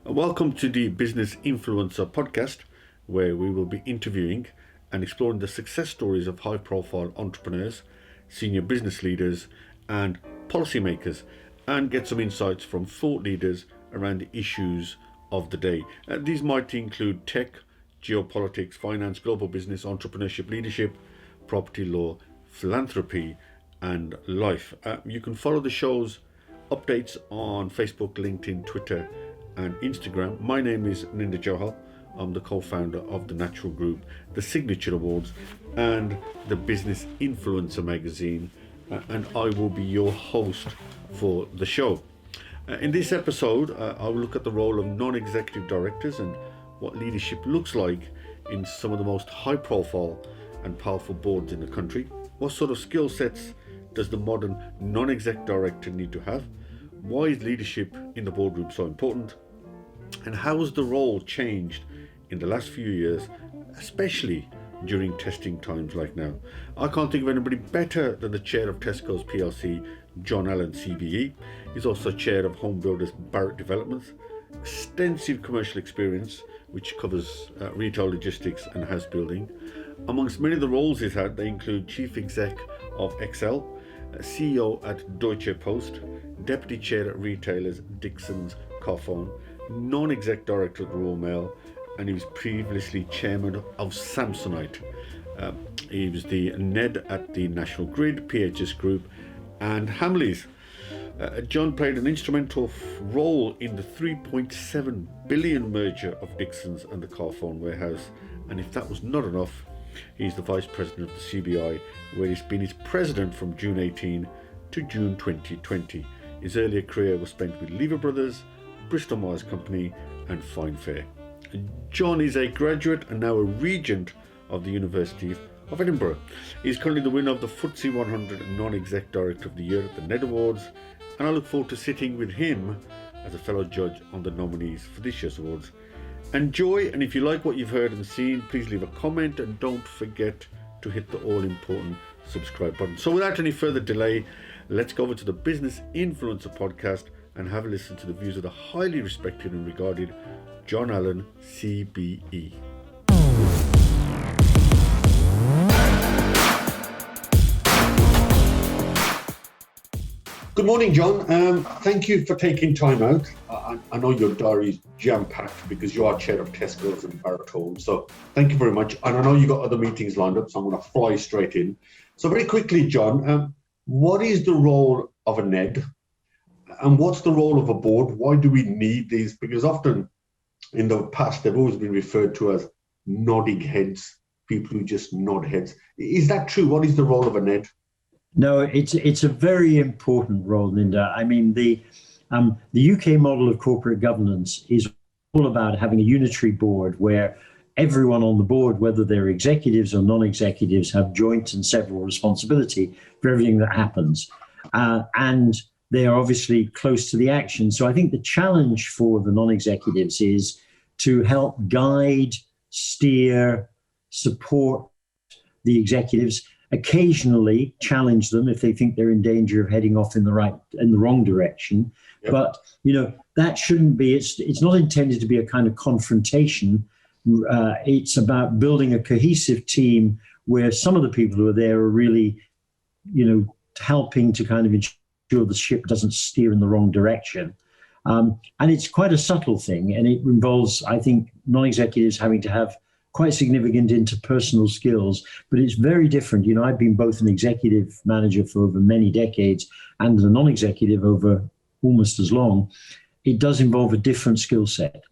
Welcome to the Business Influencer podcast, where we will be interviewing and exploring the success stories of high-profile entrepreneurs, senior business leaders and policymakers, and get some insights from thought leaders around the issues of the day. These might include tech, geopolitics, finance, global business, entrepreneurship, leadership, property law, philanthropy and life. You can follow the show's updates on Facebook, LinkedIn, Twitter and Instagram. My name is Ninder, Johal. I'm the co-founder of the Natural Group, the Signature Awards and the Business Influencer magazine, and I will be your host for the show. In this episode, I will look at the role of non-executive directors and what leadership looks like in some of the most high-profile and powerful boards in the country. What sort of skill sets does the modern non-exec director need to have? Why is leadership in the boardroom so important? And how has the role changed in the last few years, especially during testing times like now? I can't think of anybody better than the chair of Tesco's PLC, John Allan CBE. He's also chair of home builders Barratt Developments, extensive commercial experience which covers retail logistics and house building. Amongst many of the roles he's had, they include chief exec of XL, CEO at Deutsche Post, deputy chair at retailers Dixons Carphone, non-exec director at the Royal Mail, and he was previously chairman of Samsonite. He was the NED at the National Grid, PHS Group and Hamleys. John played an instrumental role in the 3.7 billion merger of Dixons and the Carphone warehouse, and if that was not enough, he's the vice president of the CBI, where he's been its president from June 18 to June 2020. His earlier career was spent with Lever Brothers, Bristol Myers Company and Fine Fair. John is a graduate and now a regent of the University of Edinburgh. He's currently the winner of the FTSE 100 Non-Exec Director of the Year at the NED Awards, and I look forward to sitting with him as a fellow judge on the nominees for this year's awards. Enjoy, and if you like what you've heard and seen, please leave a comment and don't forget to hit the all-important subscribe button. So without any further delay, let's go over to the Business Influencer podcast and have a listen to the views of the highly respected and regarded John Allan CBE. Good morning, John. Thank you for taking time out. I know your diary is jam-packed because you are chair of Tesco's and Barratt Home, so thank you very much. And I know you got other meetings lined up, so I'm going to fly straight in. So very quickly, John, what is the role of a NED? And what's the role of a board? Why do we need these? Because often in the past, they've always been referred to as nodding heads, people who just nod heads. Is that true? What is the role of a NED? No, it's a very important role, Ninder. I mean, the UK model of corporate governance is all about having a unitary board where everyone on the board, whether they're executives or non-executives, have joint and several responsibility for everything that happens. And they are obviously close to the action. So I think the challenge for the non-executives is to help guide, steer, support the executives, occasionally challenge them if they think they're in danger of heading off in the wrong direction. Yep. But that shouldn't be. It's not intended to be a kind of confrontation. It's about building a cohesive team where some of the people who are there are really, helping to kind of ensure the ship doesn't steer in the wrong direction. And it's quite a subtle thing, and it involves, I think, non-executives having to have quite significant interpersonal skills, but it's very different. I've been both an executive manager for over many decades and a non-executive over almost as long. It does involve a different skill set.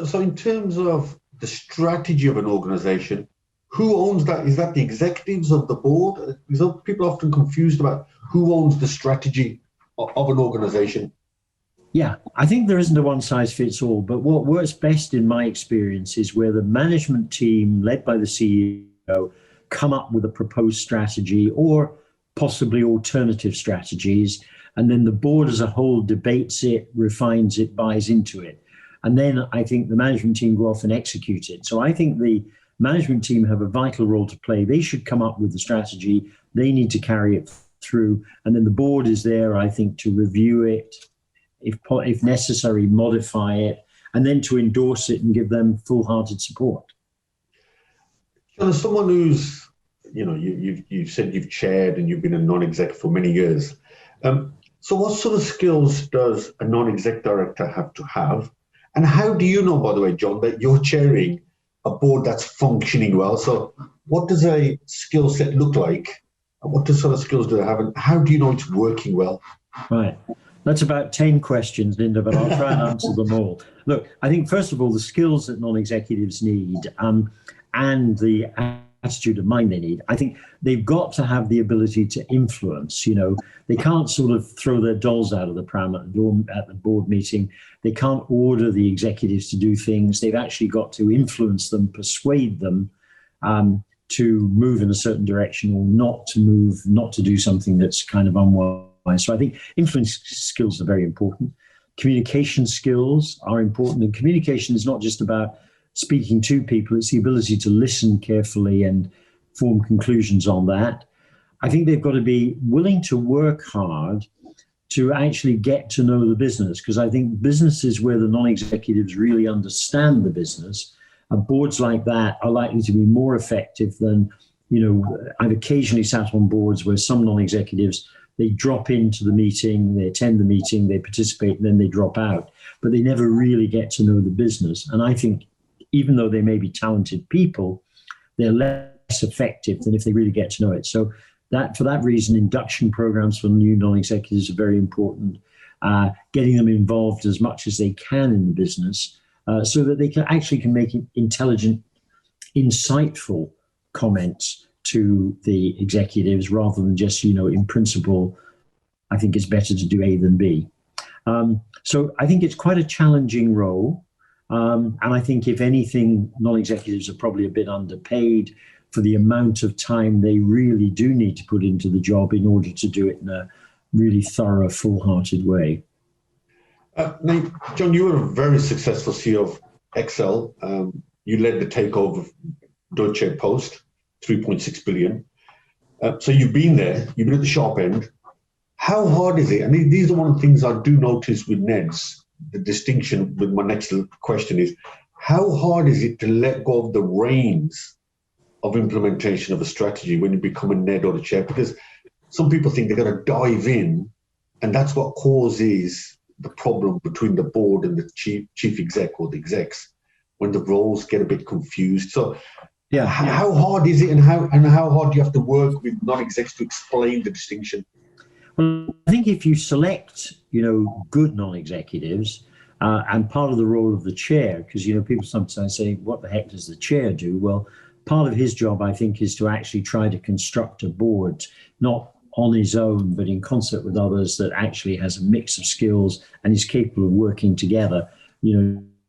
So in terms of the strategy of an organization, who owns that? Is that the executives of the board? Because people are often confused about who owns the strategy of an organization. Yeah, I think there isn't a one size fits all, but what works best in my experience is where the management team led by the CEO come up with a proposed strategy or possibly alternative strategies, and then the board as a whole debates it, refines it, buys into it. And then I think the management team go off and execute it. So I think the management team have a vital role to play. They should come up with the strategy. They need to carry it through. And then the board is there, I think, to review it, if necessary, modify it, and then to endorse it and give them full-hearted support. As someone who's, you've said you've chaired and you've been a non-exec for many years. So what sort of skills does a non-exec director have to have? And how do you know, by the way, John, that you're chairing a board that's functioning well? So what does a skill set look like? What sort of skills do they have? And how do you know it's working well? Right. That's about 10 questions, Ninder, but I'll try and answer them all. Look, I think, first of all, the skills that non-executives need and the attitude of mind they need, I think they've got to have the ability to influence. They can't sort of throw their dolls out of the pram at the board meeting. They can't order the executives to do things. They've actually got to influence them, persuade them to move in a certain direction or not to move, not to do something that's kind of unwise. So I think influence skills are very important. Communication skills are important. And communication is not just about speaking to people, it's the ability to listen carefully and form conclusions on that. I think they've got to be willing to work hard to actually get to know the business, because I think businesses where the non-executives really understand the business, boards like that are likely to be more effective than, I've occasionally sat on boards where some non-executives, they drop into the meeting, they attend the meeting, they participate, and then they drop out, but they never really get to know the business. And I think even though they may be talented people, they're less effective than if they really get to know it. So for that reason, induction programs for new non-executives are very important, getting them involved as much as they can in the business so that they can make intelligent, insightful comments to the executives rather than just, in principle, I think it's better to do A than B. So I think it's quite a challenging role. And I think, if anything, non-executives are probably a bit underpaid for the amount of time they really do need to put into the job in order to do it in a really thorough, full-hearted way. Now, John, you were a very successful CEO of Excel. You led the takeover of Deutsche Post, 3.6 billion. So you've been there, you've been at the sharp end. How hard is it? I mean, these are one of the things I do notice with NEDs. The distinction with my next question is, how hard is it to let go of the reins of implementation of a strategy when you become a NED or the chair? Because some people think they're going to dive in, and that's what causes the problem between the board and the chief exec or the execs, when the roles get a bit confused. So yeah, how hard is it, and how hard do you have to work with non-execs to explain the distinction? Well, I think if you select, good non-executives, and part of the role of the chair, because, people sometimes say, what the heck does the chair do? Well, part of his job, I think, is to actually try to construct a board, not on his own, but in concert with others, that actually has a mix of skills and is capable of working together,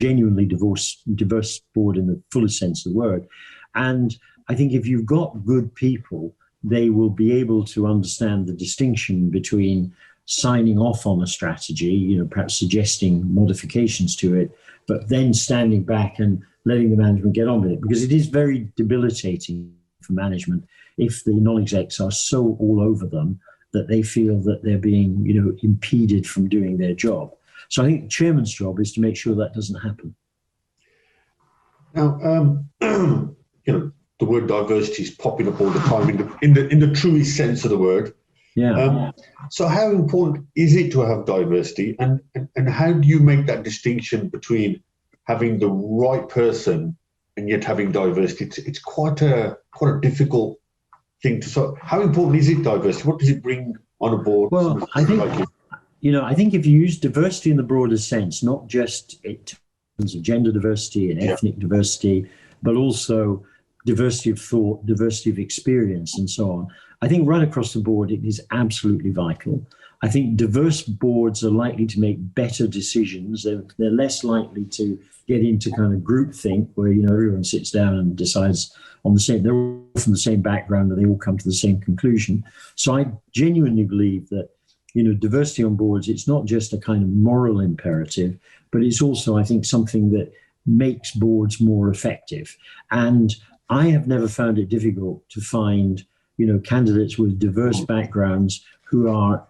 genuinely diverse board in the fullest sense of the word. And I think if you've got good people, they will be able to understand the distinction between signing off on a strategy, perhaps suggesting modifications to it, but then standing back and letting the management get on with it, because it is very debilitating for management if the non-execs are so all over them that they feel that they're being, impeded from doing their job. So I think the chairman's job is to make sure that doesn't happen. Now, the word diversity is popping up all the time in the truest sense of the word. Yeah. So how important is it to have diversity, and how do you make that distinction between having the right person and yet having diversity? It's quite a difficult thing to. So how important is it, diversity? What does it bring on a board? Well, I think I think if you use diversity in the broader sense, not just in terms of gender diversity and ethnic diversity, but also diversity of thought, diversity of experience, and so on. I think right across the board, it is absolutely vital. I think diverse boards are likely to make better decisions. They're less likely to get into kind of groupthink where, everyone sits down and decides on the same, they're all from the same background and they all come to the same conclusion. So I genuinely believe that, diversity on boards, it's not just a kind of moral imperative, but it's also, I think, something that makes boards more effective. And I have never found it difficult to find, candidates with diverse backgrounds who are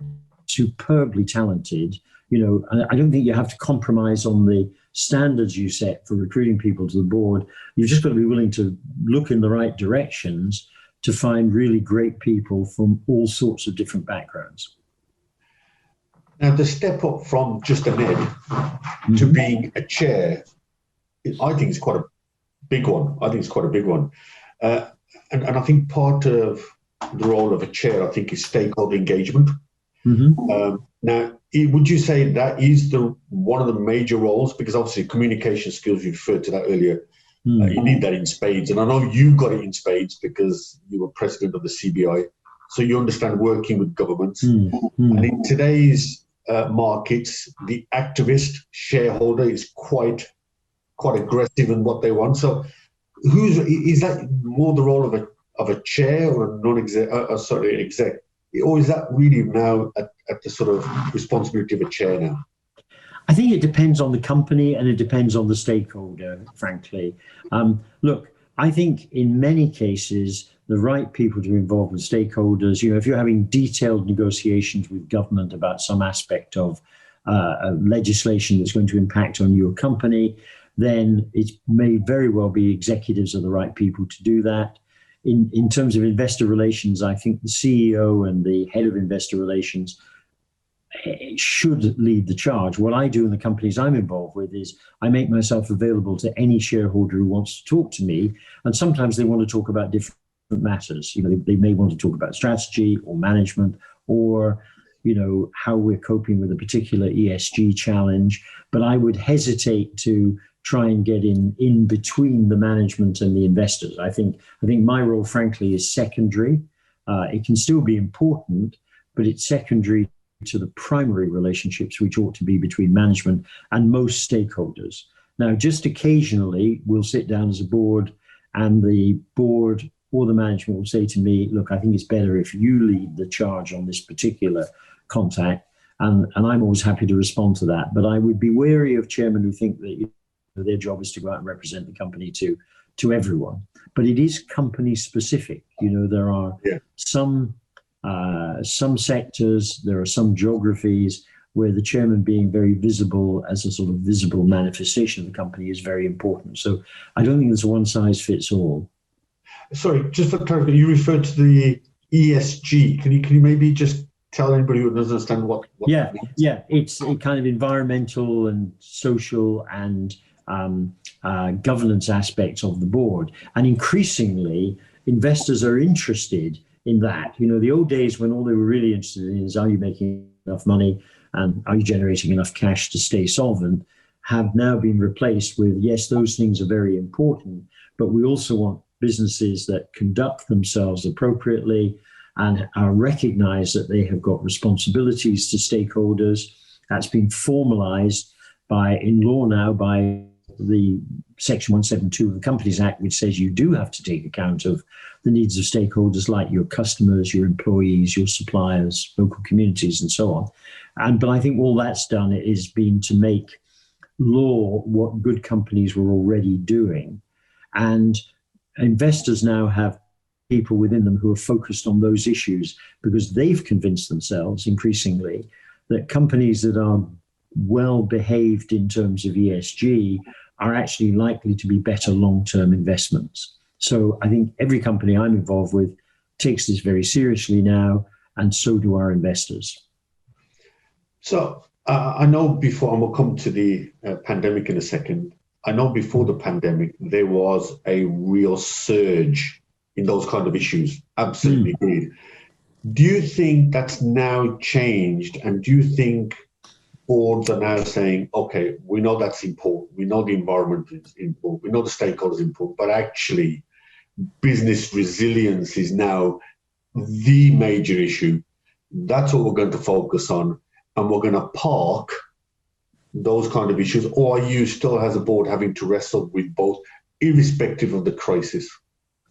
superbly talented, I don't think you have to compromise on the standards you set for recruiting people to the board. You've just got to be willing to look in the right directions to find really great people from all sorts of different backgrounds. Now, the step up from just a NED to being a chair, I think it's quite a big one. And I think part of the role of a chair, I think, is stakeholder engagement. Now, would you say that is one of the major roles? Because obviously communication skills, you referred to that earlier, you need that in spades. And I know you got it in spades because you were president of the CBI, so you understand working with governments. And in today's markets, the activist shareholder is quite aggressive in what they want. So is that more the role of a chair or a non-exec, exec? Or is that really now at the sort of responsibility of a chair now? I think it depends on the company and it depends on the stakeholder, frankly. Look, I think in many cases, the right people to be involved with stakeholders, if you're having detailed negotiations with government about some aspect of legislation that's going to impact on your company, then it may very well be executives are the right people to do that. In terms of investor relations, I think the CEO and the head of investor relations should lead the charge. What I do in the companies I'm involved with is I make myself available to any shareholder who wants to talk to me. And sometimes they want to talk about different matters. They may want to talk about strategy or management or, how we're coping with a particular ESG challenge. But I would hesitate to try and get in between the management and the investors. I think my role, frankly, is secondary. It can still be important, but it's secondary to the primary relationships which ought to be between management and most stakeholders. Now, just occasionally, we'll sit down as a board and the board or the management will say to me, look, I think it's better if you lead the charge on this particular contact. And I'm always happy to respond to that. But I would be wary of chairmen who think that their job is to go out and represent the company to everyone. But it is company specific. There are some sectors, there are some geographies where the chairman being very visible as a sort of visible manifestation of the company is very important. So I don't think there's a one size fits all. Sorry, just for clarity, you referred to the ESG. Can you maybe just tell anybody who doesn't understand what that means? Yeah, it's a kind of environmental and social and governance aspects of the board. And increasingly, investors are interested in that. The old days when all they were really interested in is, are you making enough money and are you generating enough cash to stay solvent, have now been replaced with, yes, those things are very important, but we also want businesses that conduct themselves appropriately and recognize that they have got responsibilities to stakeholders. That's been formalized in law now by the Section 172 of the Companies Act, which says you do have to take account of the needs of stakeholders like your customers, your employees, your suppliers, local communities, and so on. But I think all that's done is been to make law what good companies were already doing. And investors now have people within them who are focused on those issues because they've convinced themselves increasingly that companies that are well behaved in terms of ESG are actually likely to be better long-term investments. So I think every company I'm involved with takes this very seriously now, and so do our investors. So I know before, and we'll come to the pandemic in a second, I know before the pandemic, there was a real surge in those kind of issues. Absolutely agreed. Do you think that's now changed? And do you think boards are now saying, okay, we know that's important. We know the environment is important. We know the stakeholders are important, but actually business resilience is now the major issue. That's what we're going to focus on. And we're going to park those kind of issues. Or are you still, as a board, having to wrestle with both, irrespective of the crisis?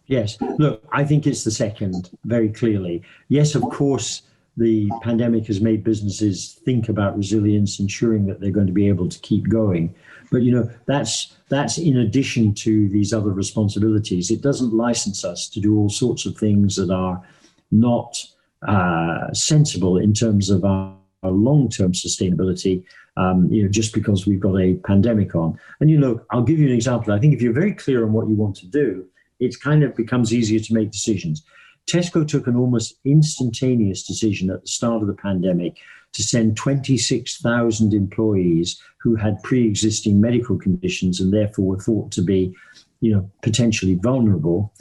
Yes. Look, I think it's the second, very clearly. Yes, of course, the pandemic has made businesses think about resilience, ensuring that they're going to be able to keep going. But, that's in addition to these other responsibilities. It doesn't license us to do all sorts of things that are not sensible in terms of our long-term sustainability, just because we've got a pandemic on. And I'll give you an example. I think if you're very clear on what you want to do, it kind of becomes easier to make decisions. Tesco took an almost instantaneous decision at the start of the pandemic to send 26,000 employees who had pre-existing medical conditions and therefore were thought to be, potentially vulnerable,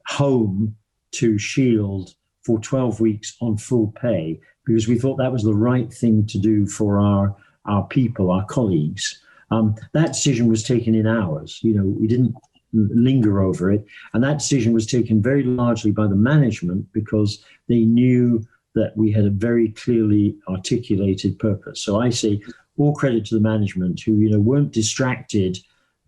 home to Shield for 12 weeks on full pay, because we thought that was the right thing to do for our people, our colleagues. That decision was taken in hours. We didn't linger over it. And that decision was taken very largely by the management because they knew that we had a very clearly articulated purpose. So I say all credit to the management who, weren't distracted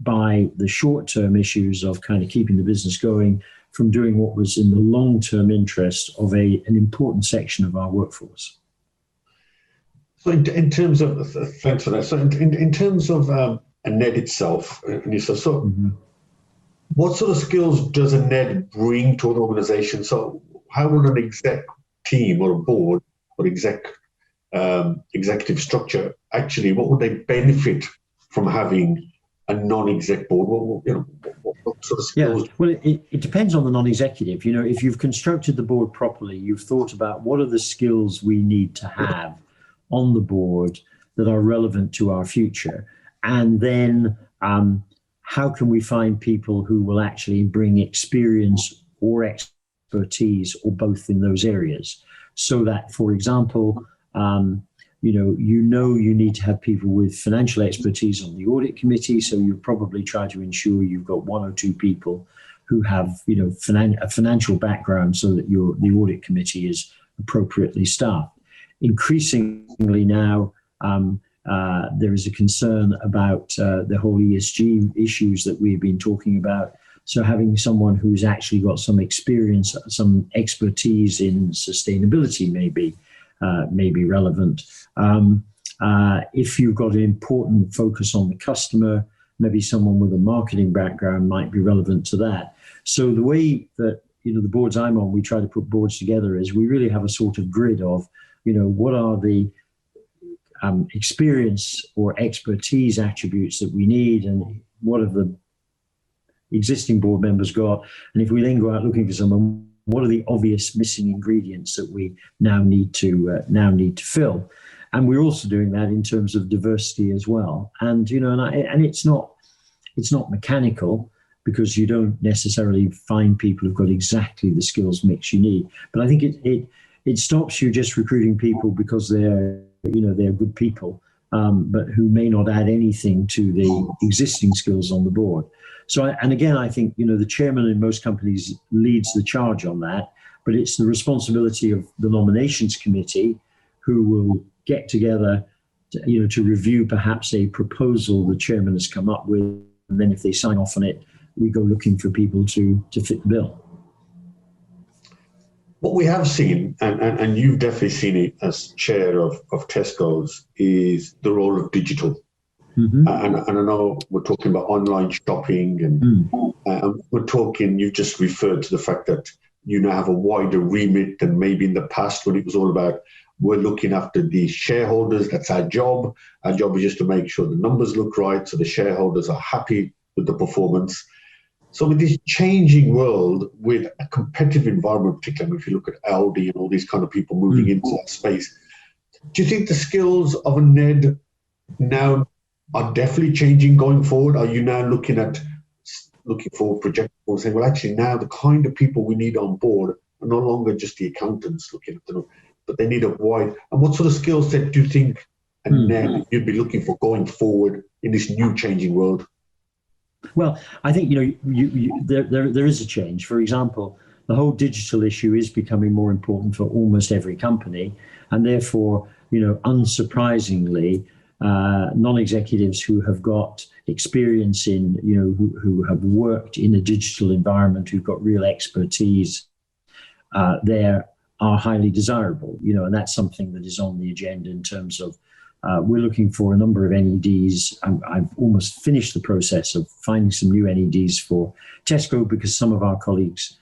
by the short-term issues of kind of keeping the business going from doing what was in the long-term interest of an important section of our workforce. So in terms of, thanks for that. So in terms of NED itself, what sort of skills does a NED bring to an organization? So how would an exec team or a board or executive structure actually, what would they benefit from having a non-exec board? What sort of skills? Yeah, well, it depends on the non-executive. If you've constructed the board properly, you've thought about what are the skills we need to have on the board that are relevant to our future. And then how can we find people who will actually bring experience or expertise or both in those areas? So that, for example, you need to have people with financial expertise on the audit committee. So you probably try to ensure you've got one or two people who have, a financial background so that the audit committee is appropriately staffed. Increasingly now, there is a concern about the whole ESG issues that we've been talking about. So having someone who's actually got some experience, some expertise in sustainability may be relevant. If you've got an important focus on the customer, maybe someone with a marketing background might be relevant to that. So the way that, the boards I'm on, we try to put boards together is we really have a sort of grid of, what are the experience or expertise attributes that we need, and what have the existing board members got? And if we then go out looking for someone, what are the obvious missing ingredients that we now need to fill? And we're also doing that in terms of diversity as well. And and it's not mechanical, because you don't necessarily find people who've got exactly the skills mix you need. But I think it stops you just recruiting people because they're good people, but who may not add anything to the existing skills on the board. So, I think, the chairman in most companies leads the charge on that, but it's the responsibility of the nominations committee, who will get together, to review perhaps a proposal the chairman has come up with. And then if they sign off on it, we go looking for people to fit the bill. What we have seen, and you've definitely seen it as chair of Tesco's, is the role of digital. Mm-hmm. And I know we're talking about online shopping, and you've just referred to the fact that you now have a wider remit than maybe in the past, when it was all about, we're looking after the shareholders, that's our job. Our job is just to make sure the numbers look right, so the shareholders are happy with the performance. So with this changing world, with a competitive environment, particularly if you look at Aldi and all these kind of people moving into that space, do you think the skills of a NED now are definitely changing going forward? Are you now looking forward, projecting forward, saying, well, actually now the kind of people we need on board are no longer just the accountants looking at them, but they need a wide, and what sort of skill set do you think a NED you'd be looking for going forward in this new changing world? Well, I think, there is a change. For example, the whole digital issue is becoming more important for almost every company. And therefore, unsurprisingly, non-executives who have got experience in, who have worked in a digital environment, who've got real expertise there, are highly desirable, and that's something that is on the agenda in terms of we're looking for a number of NEDs. I've almost finished the process of finding some new NEDs for Tesco, because some of our colleagues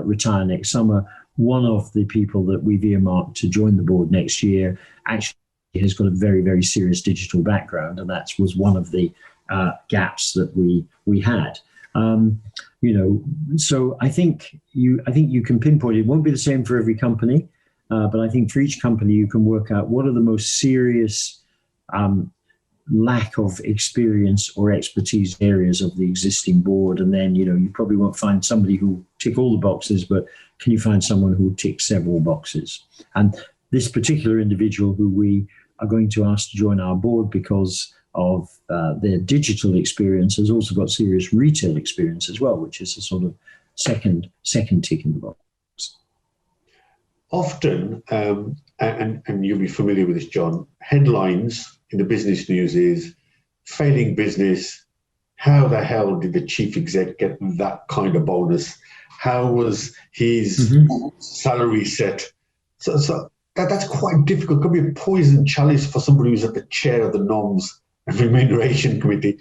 retire next summer. One of the people that we've earmarked to join the board next year actually has got a very, very serious digital background, and that was one of the gaps that we had. So I think you can pinpoint it. It won't be the same for every company, but I think for each company you can work out what are the most serious lack of experience or expertise areas of the existing board, and then you probably won't find somebody who tick all the boxes, but can you find someone who ticks several boxes? And this particular individual who we are going to ask to join our board because of their digital experience has also got serious retail experience as well, which is a sort of second tick in the box. Often, and you'll be familiar with this, John, headlines in the business news is failing business. How the hell did the chief exec get that kind of bonus? How was his salary set? So that's quite difficult. It could be a poison chalice for somebody who's at the chair of the Noms and Remuneration Committee.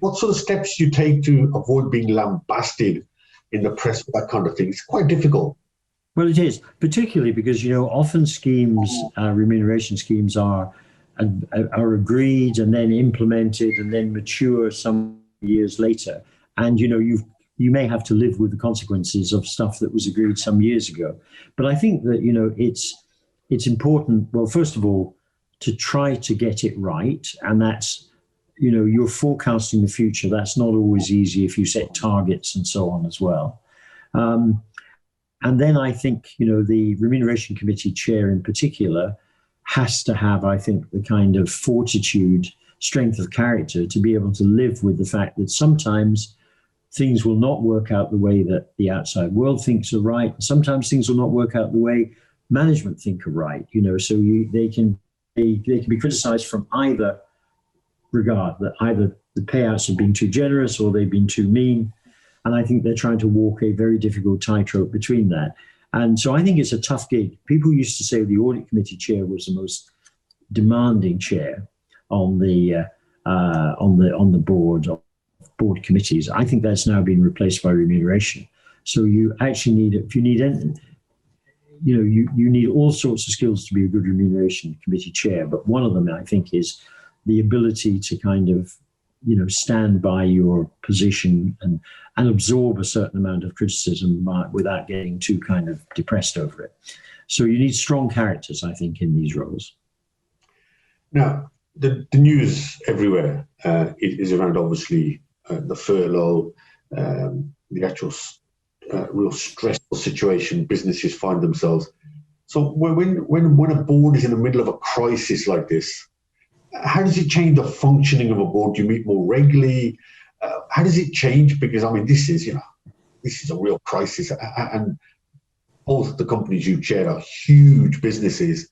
What sort of steps do you take to avoid being lambasted in the press for that kind of thing? It's quite difficult. Well, it is, particularly because, often schemes, remuneration schemes are agreed and then implemented and then mature some years later. And, you may have to live with the consequences of stuff that was agreed some years ago. But I think that, it's important, well, first of all, to try to get it right. And that's, you're forecasting the future. That's not always easy if you set targets and so on as well. And then I think, the Remuneration Committee chair in particular has to have, I think, the kind of fortitude, strength of character to be able to live with the fact that sometimes things will not work out the way that the outside world thinks are right. Sometimes things will not work out the way management think are right. So they can be criticized from either regard, that either the payouts have been too generous or they've been too mean. And I think they're trying to walk a very difficult tightrope between that. And so I think it's a tough gig. People used to say the audit committee chair was the most demanding chair on the board committees. I think that's now been replaced by remuneration. So you actually need, if you need anything, you need all sorts of skills to be a good remuneration committee chair. But one of them, I think, is the ability to kind of stand by your position and absorb a certain amount of criticism without getting too kind of depressed over it. So you need strong characters, I think, in these roles. Now, the news everywhere is around, obviously, the furlough, the actual real stressful situation businesses find themselves. So when a board is in the middle of a crisis like this, how does it change the functioning of a board? Do you meet more regularly? How does it change? Because this is a real crisis, and both the companies you chair are huge businesses.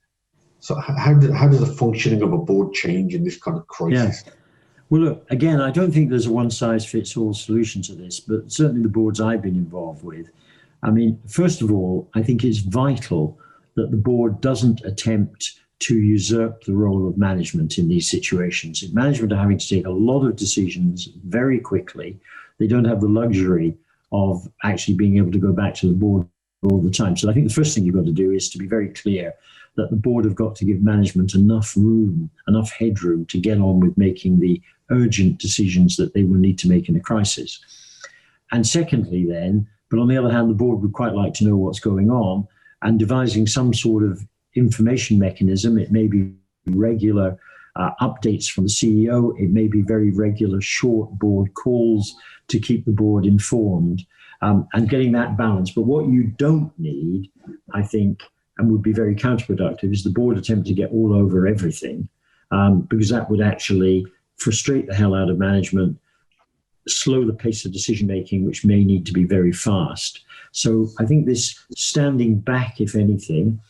So how does the functioning of a board change in this kind of crisis? Yeah. Well, look, again, I don't think there's a one-size-fits-all solution to this, but certainly the boards I've been involved with. First of all, I think it's vital that the board doesn't attempt to usurp the role of management in these situations. Management are having to take a lot of decisions very quickly. They don't have the luxury of actually being able to go back to the board all the time. So I think the first thing you've got to do is to be very clear that the board have got to give management enough room, enough headroom to get on with making the urgent decisions that they will need to make in a crisis. And secondly then, but on the other hand, the board would quite like to know what's going on, and devising some sort of information mechanism. It may be regular updates from the CEO. It may be very regular short board calls to keep the board informed, and getting that balance. But what you don't need, I think, and would be very counterproductive, is the board attempt to get all over everything, because that would actually frustrate the hell out of management, slow the pace of decision making, which may need to be very fast. So I think this standing back, if anything,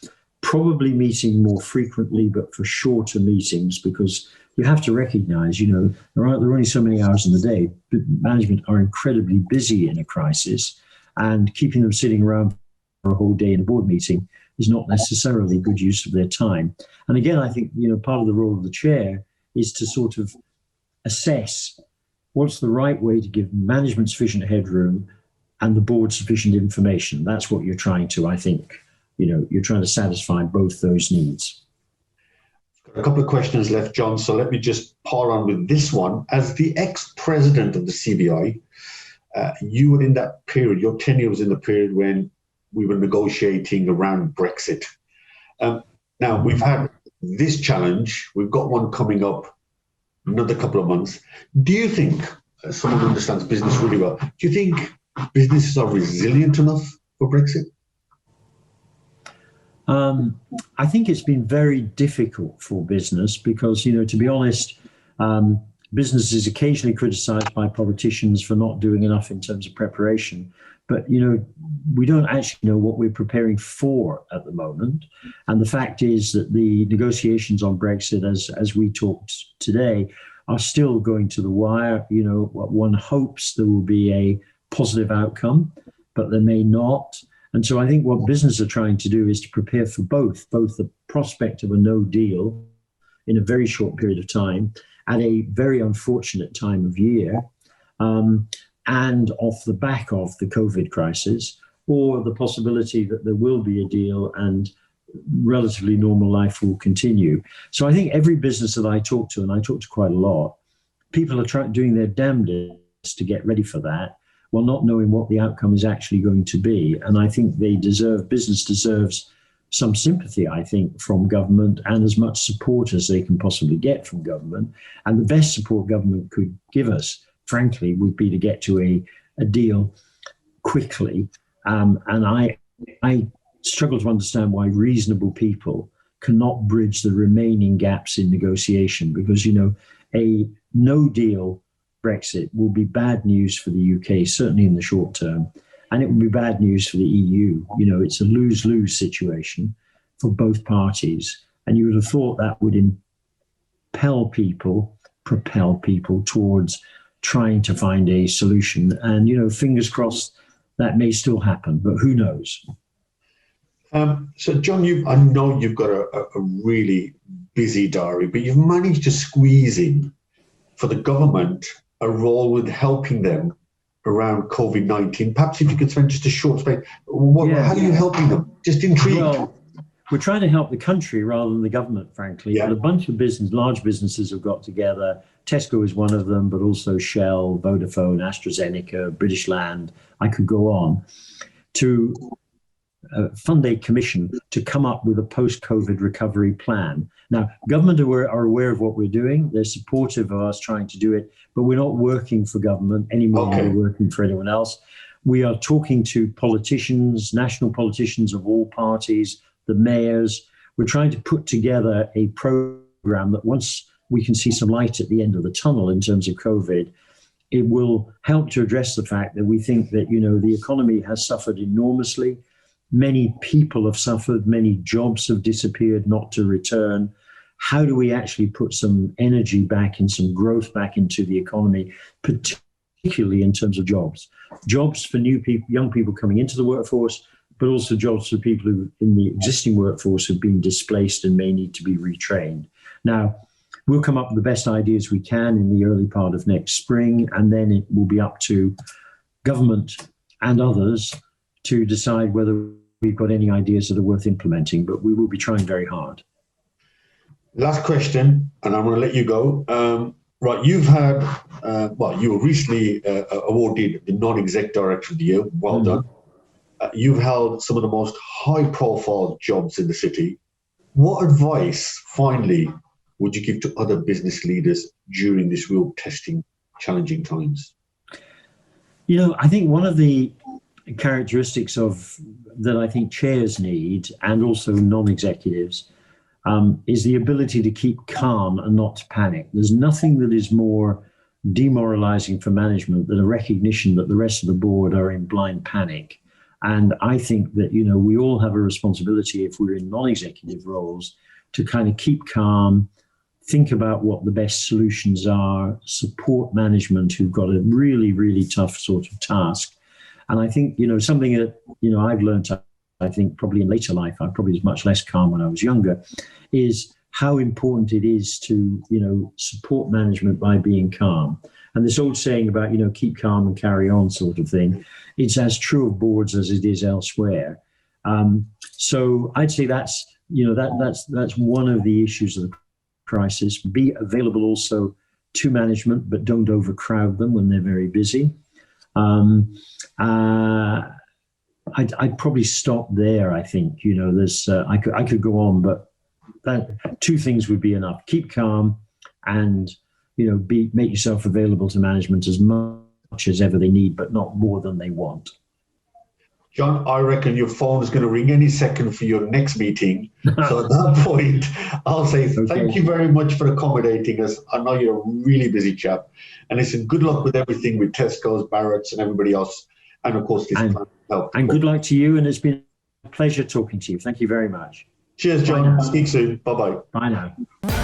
probably meeting more frequently, but for shorter meetings, because you have to recognize, there are only so many hours in the day. But management are incredibly busy in a crisis, and keeping them sitting around for a whole day in a board meeting is not necessarily good use of their time. And again, I think, part of the role of the chair is to sort of assess what's the right way to give management sufficient headroom and the board sufficient information. That's what you're trying to, I think, you're trying to satisfy both those needs. A couple of questions left, John, so let me just pile on with this one. As the ex-president of the CBI, you were in that period, your tenure was in the period when we were negotiating around Brexit. Now, we've had this challenge, we've got one coming up another couple of months. Do you think, as someone who understands business really well, do you think businesses are resilient enough for Brexit? I think it's been very difficult for business because, to be honest, business is occasionally criticised by politicians for not doing enough in terms of preparation. But, we don't actually know what we're preparing for at the moment. And the fact is that the negotiations on Brexit, as we talked today, are still going to the wire. One hopes there will be a positive outcome, but there may not. And so I think what businesses are trying to do is to prepare for both the prospect of a no deal in a very short period of time at a very unfortunate time of year, and off the back of the COVID crisis, or the possibility that there will be a deal and relatively normal life will continue. So I think every business that I talk to, and I talk to quite a lot, people are doing their damnedest to get ready for that, while not knowing what the outcome is actually going to be. And I think business deserves some sympathy, I think, from government and as much support as they can possibly get from government. And the best support government could give us, frankly, would be to get to a deal quickly. And I struggle to understand why reasonable people cannot bridge the remaining gaps in negotiation, because, a no deal Brexit will be bad news for the UK, certainly in the short term, and it will be bad news for the EU. It's a lose-lose situation for both parties, and you would have thought that would propel people towards trying to find a solution. And, fingers crossed that may still happen, but who knows? So, John, I know you've got a really busy diary, but you've managed to squeeze in for the government a role with helping them around COVID-19. Perhaps if you could spend just a short space, how are you helping them? Just intrigued. Well, we're trying to help the country rather than the government, frankly. Yeah. But a bunch of large businesses have got together. Tesco is one of them, but also Shell, Vodafone, AstraZeneca, British Land. I could go on, to fund a commission to come up with a post-COVID recovery plan. Now, government are aware of what we're doing. They're supportive of us trying to do it, but we're not working for government anymore than we're working for anyone else. We are talking to politicians, national politicians of all parties, the mayors. We're trying to put together a program that, once we can see some light at the end of the tunnel in terms of COVID, it will help to address the fact that we think that, the economy has suffered enormously. Many people have suffered, many jobs have disappeared, not to return. How do we actually put some energy back and some growth back into the economy, particularly in terms of jobs? Jobs for new people, young people coming into the workforce, but also jobs for people who in the existing workforce have been displaced and may need to be retrained. Now, we'll come up with the best ideas we can in the early part of next spring, and then it will be up to government and others to decide whether we've got any ideas that are worth implementing, but we will be trying very hard. Last question, and I'm going to let you go. Right, you've had, you were recently awarded the Non-Exec Director of the Year. Well done. You've held some of the most high-profile jobs in the city. What advice, finally, would you give to other business leaders during this real testing, challenging times? I think one of the characteristics that I think chairs need, and also non-executives, is the ability to keep calm and not to panic. There's nothing that is more demoralizing for management than a recognition that the rest of the board are in blind panic. And I think that, we all have a responsibility, if we're in non-executive roles, to kind of keep calm, think about what the best solutions are, support management who've got a really, really tough sort of task. And I think, something that, I've learned, I think probably in later life, I probably was much less calm when I was younger, is how important it is to, support management by being calm. And this old saying about, keep calm and carry on sort of thing, it's as true of boards as it is elsewhere. So I'd say that's one of the issues of the crisis. Be available also to management, but don't overcrowd them when they're very busy. I'd probably stop there. I think, there's I could go on, but two things would be enough: keep calm, and make yourself available to management as much as ever they need, but not more than they want. John, I reckon your phone is going to ring any second for your next meeting. So at that point, I'll say thank you very much for accommodating us. I know you're a really busy chap. And listen, good luck with everything with Tesco's, Barratt's and everybody else. And of course, this plan help. And good luck to you. And it's been a pleasure talking to you. Thank you very much. Cheers, John. Speak soon. Bye-bye. Bye now.